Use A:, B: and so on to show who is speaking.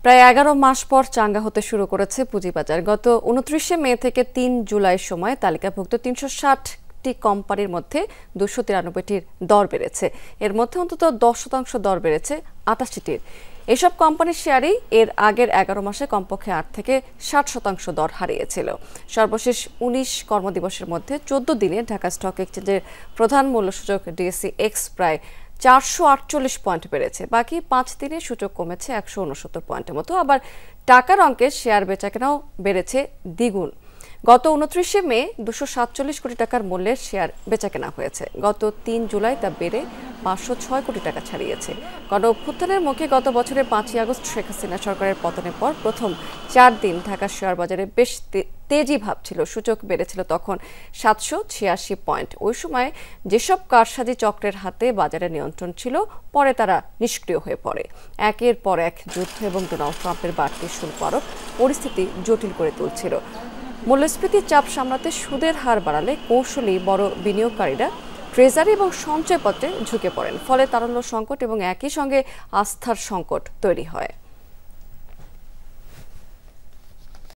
A: প্রায় ১১ মাস পর চাঙ্গা হতে শুরু করেছে পুঁজিবাজার। গত ২৯ মে থেকে ৩ জুলাই সময় তালিকাভুক্ত ৩৬০টি কোম্পানির মধ্যে ২৯৩টির দর বেড়েছে। এর মধ্যে অন্তত ১০% দর বেড়েছে ৮৮টির। এসব কোম্পানির শেয়ারই এর আগের ১১ মাসে কমপক্ষে ৮ থেকে ৬০% দর হারিয়েছিল। সর্বশেষ ১৯ কর্মদিবসের মধ্যে ১৪ দিনে ঢাকা স্টক এক্সচেঞ্জের প্রধান মূল্যসূচক ডিএসসি এক্স প্রায় ৪৪৮ পয়েন্ট বেড়েছে। বাকি ৫ দিনে সূচক কমেছে ১৬৯ পয়েন্টের মতো। আবার টাকার অঙ্কে শেয়ার বেচাকেনাও বেড়েছে দ্বিগুণ। গত ২৯ মে ২৪৭ কোটি টাকার মূল্যের শেয়ার বেচাকেনা হয়েছে। গত ৩ জুলাই তা বেড়ে ৫০৬ কোটি টাকা ছাড়িয়েছে। গণ অভ্যুত্থানের মুখে গত বছরের ৫ই আগস্ট শেখ হাসিনা সরকারের পতনের পর প্রথম ৪ দিন ঢাকার শেয়ার বাজারে বেশ তেজি ভাব ছিল। সূচক বেড়েছিল তখন ৭৮৬ পয়েন্ট। ওই সময় যেসব কারসাজি চক্রের হাতে বাজারে নিয়ন্ত্রণ ছিল, পরে তারা নিষ্ক্রিয় হয়ে পড়ে। একের পর এক যুদ্ধ এবং ডোনাল্ড ট্রাম্পের বাড়তি শুল্ক আরোপ পরিস্থিতি জটিল করে তুলছিল। মূল্যস্ফীতির চাপ সামলাতে সুদের হার বাড়ালে কৌশলী বড় বিনিয়োগকারীরা ট্রেজারি এবং সঞ্চয়পত্রে ঝুঁকে পড়েন। ফলে তারল্য সংকট এবং একই সঙ্গে আস্থার সংকট তৈরি হয়।